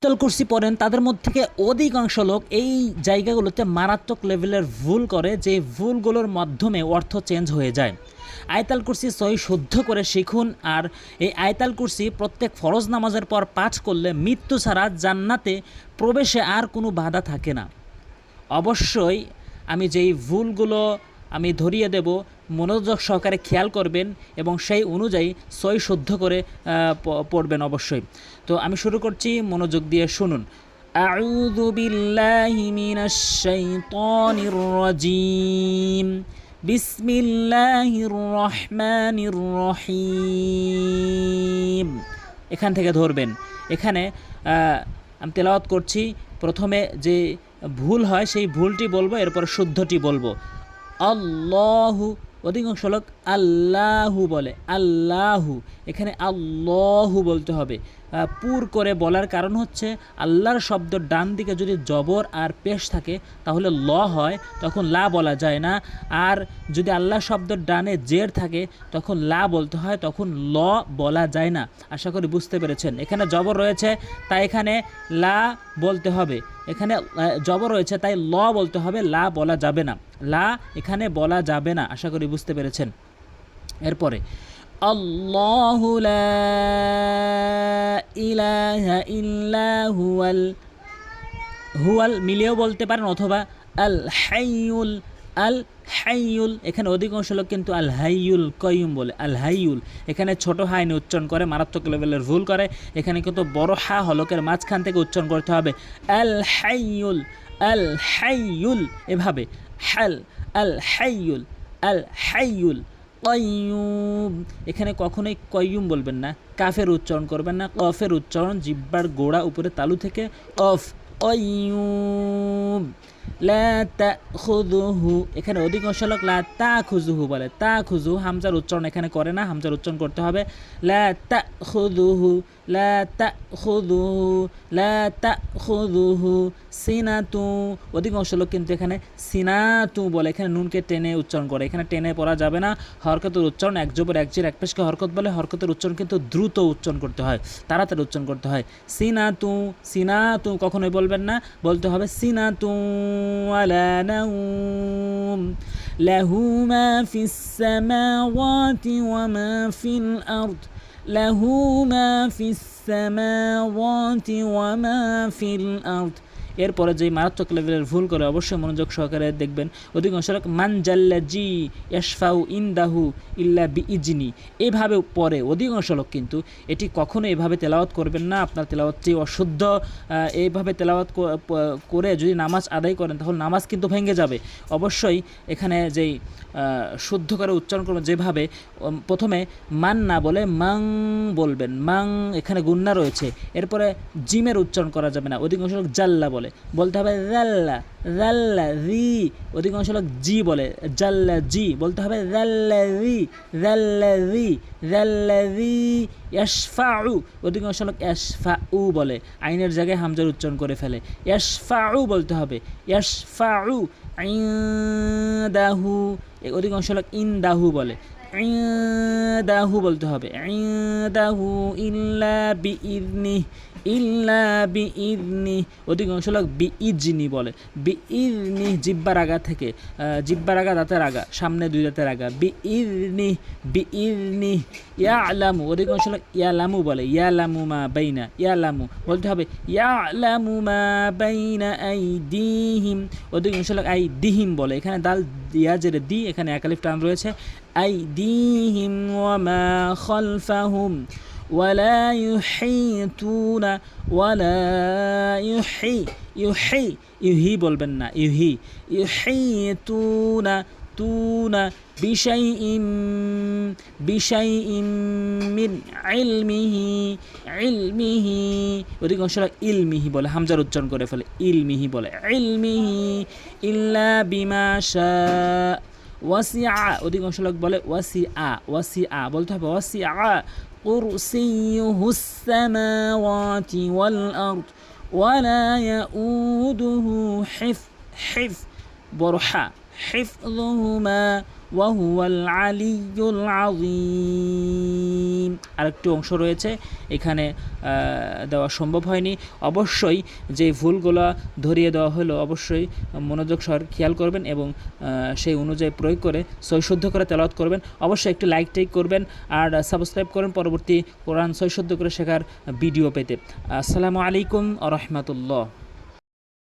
আয়াতুল কুরসি পড়েন তাদের মধ্যে থেকে অধিকাংশ লোক এই জায়গাগুলোতে মারাত্মক লেভেলের ভুল করে, যে ভুলগুলোর মাধ্যমে অর্থ চেঞ্জ হয়ে যায়। আয়াতুল কুরসি সহি শুদ্ধ করে শিখুন। আর এই আয়াতুল কুরসি প্রত্যেক ফরজ নামাজের পর পাঠ করলে মৃত্যু ছাড়া জান্নাতে প্রবেশে আর কোনো বাধা থাকে না। অবশ্যই আমি যেই ভুলগুলো আমি ধরিয়ে দেব মনোযোগ সহকারে খেয়াল করবেন এবং সেই অনুযায়ী সহি শুদ্ধ করে পড়বেন অবশ্যই। তো আমি শুরু করছি, মনোযোগ দিয়ে শুনুন। আউযু বিল্লাহি মিনাশ শাইতানির রাজিম, বিসমিল্লাহির রহমানির রহিম। এখান থেকে ধরবেন। এখানে আমি তেলাওয়াত করছি, প্রথমে যে ভুল হয় সেই ভুলটি বলবো, এরপর শুদ্ধটি বলবো। আল্লাহু, অধিকাংশ লোক আল্লাহু বলে, আল্লাহু, এখানে আল্লাহু বলতে হবে। পুর করে বলার কারণ হচ্ছে আল্লাহর শব্দ ডান দিকে যদি জবর আর পেশ থাকে তাহলে ল হয়, তখন লা বলা যায় না। আর যদি আল্লাহ শব্দ ডানে জের থাকে তখন লা বলতে হয়, তখন ল বলা যায় না। আশা করি বুঝতে পেরেছেন। এখানে জবর রয়েছে তাই এখানে লা বলতে হবে, এখানে জবর রয়েছে তাই ল বলতে হবে, লা বলা যাবে না, লা এখানে বলা যাবে না। আশা করি বুঝতে পেরেছেন। এরপরে আল্লাহু লা ইলাহা ইল্লা হুয়াল, হুয়াল মিলিয়েও বলতে পারেন, অথবা আল হাইয়ুল, আল হাইয়ুল। এখানে অধিকাংশ লোক কিন্তু আল হাইয়ুল কয়ুম বলে, আল হাইয়ুল। এখানে ছোট হাইনে উচ্চারণ করে, মারাত্মক লেভেলের ভুল করে। এখানে কিন্তু বড় হা হলকের মাঝখান থেকে উচ্চারণ করতে হবে, আল হাইয়ুল, আল হাইয়ুল, এভাবে হাল, আল হাইয়ুল, আল হাইয়ুল কয়ুম। এখানে কখনোই কয়ুম বলবেন না, কাফের উচ্চারণ করবেন না। কফের উচ্চারণ জিহ্বার গোড়া উপরে তালু থেকে, কফ, কয়ুম। লা তাখুযুহু, এখানে অধিকাংশ লোক লা তাখুযুহু বলে, তাখুযু, হামজার উচ্চারণ এখানে করে না, হামজার উচ্চারণ করতে হবে লা তাখুযুহু, লা তাখুযুহু, লা তাখুযুহু সিনাতু। অধিকাংশ লোক কিন্তু এখানে সিনাতু বলে, এখানে নুনকে টেনে উচ্চারণ করে, এখানে টেনে পড়া যাবে না। হরকতের উচ্চারণ এক জবর এক জের এক পেশকে হরকত বলে। হরকতের উচ্চারণ কিন্তু দ্রুত উচ্চারণ করতে হয়, তাড়াতাড়ি উচ্চারণ করতে হয়। সিনাতু, সিনাতু কখনোই বলবেন না, বলতে হবে সিনাতু ওয়ালা নাউম, লাহু মা ফিস সামাওয়াতি ওয়া মা ফিল আরদ, লাহু মা ফিস সামাওয়াতি ওয়া মা ফিল আরদ। এরপরে যেই মারাত্মক লেভেলের ভুল করে অবশ্যই মনোযোগ সহকারে দেখবেন। অধিকাংশ লোক মান জাল্লা জি ইয়াশফাউ ইনদাহু ইল্লা বিইজনি, এভাবে পড়ে অধিকাংশ লোক, কিন্তু এটি কখনো এভাবে তেলাওয়াত করবেন না। আপনার তেলাওয়াতটি অশুদ্ধ। এইভাবে তেলাওয়াত করে যদি নামাজ আদায় করেন তাহলে নামাজ কিন্তু ভেঙে যাবে। অবশ্যই এখানে যেই শুদ্ধ করে উচ্চারণ করবেন, যেভাবে প্রথমে মান না বলে মাং বলবেন, মাং, এখানে গুন্না রয়েছে। এরপরে জিমের উচ্চারণ করা যাবে না, অধিকাংশ লোক জাল্লা বলে, বলতে হবে জাল্লা, জাল্লা জি। অধিকাংশ লোক জি বলে, জাল্লা জি, বলতে হবে জাল্লা জি, জাল্লা জি, জাল্লা জি। ইয়াশফাউ, অধিকাংশ লোক ইয়াশফাউ বলে, আইনের জায়গায় হামজার উচ্চারণ করে ফেলে, ইয়াশফাউ বলতে হবে, ইয়াশফাউ। ইনদাহু, অধিকাংশ লোক ইনদাহু বলে, ইনদাহু বলতে হবে, ইনদাহু ইল্লা বিইজনিহি, ইল্লা বিইজনিহি। অধিকাংশ লোক বিইজনি বলে, বিইজনি, জিহ্বার আগা থেকে, জিহ্বার আগা দাঁতের আগা, সামনে দুই দাঁতের আগা, বিইজনি, বিইজনি। ইয়ালামু, অধিকাংশ লোক ইয়ালামু বলে, ইয়ালামু মা বাইনা, ইয়ালামু বলতে হবে ইয়ালামু মা বাইনা আইদিহিম। অধিকাংশ লোক আইদিহিম বলে, এখানে দাল দিয়া জেরে দি, এখানে একালিফ টান রয়েছে, আইদিহিম ওয়া মা খালফাহুম ওয়ালা ইউহিতুনা, ওয়ালা ইউহি, ইউহি, ইউহি বলবেন না, ইউহি, ইউহিতুনা, তুনা বিশাইইম, বিশাইইম মিন ইলমিহি, ইলমিহি। অধিকাংশ ইলমিহি বলে, হামজার উচ্চারণ করে ফেলে, ইলমিহি বলে, ইলমিহি ইল্লা বিমা শা। ওয়াসিআ, অধিকাংশ লোক বলে ওয়াসিআ, ওয়াসিআ বলতে হবে ওয়াসিআ কুরসিয়ুহুস সামাওয়াতি ওয়াল আরদ ওয়ালা ইয়াউদুহু হিফ, হিফ বড় হা, হিফযুহুমা ওয়া হুয়াল আলিয়্যুল আযীম। আরেকটি অংশ রয়েছে এখানে দেওয়া সম্ভব হয়নি। অবশ্যই যে ভুলগুলো ধরিয়ে দেওয়া হলো অবশ্যই মনোযোগ সহ খেয়াল করবেন এবং সেই অনুযায়ী প্রয়োগ করে সহিশুদ্ধ করে তেলাওয়াত করবেন। অবশ্যই একটি লাইক টেক করবেন আর সাবস্ক্রাইব করেন পরবর্তী কোরআন সহিশুদ্ধ করে শেখার ভিডিও পেতে। আসসালামু আলাইকুম ওয়া রাহমাতুল্লাহ।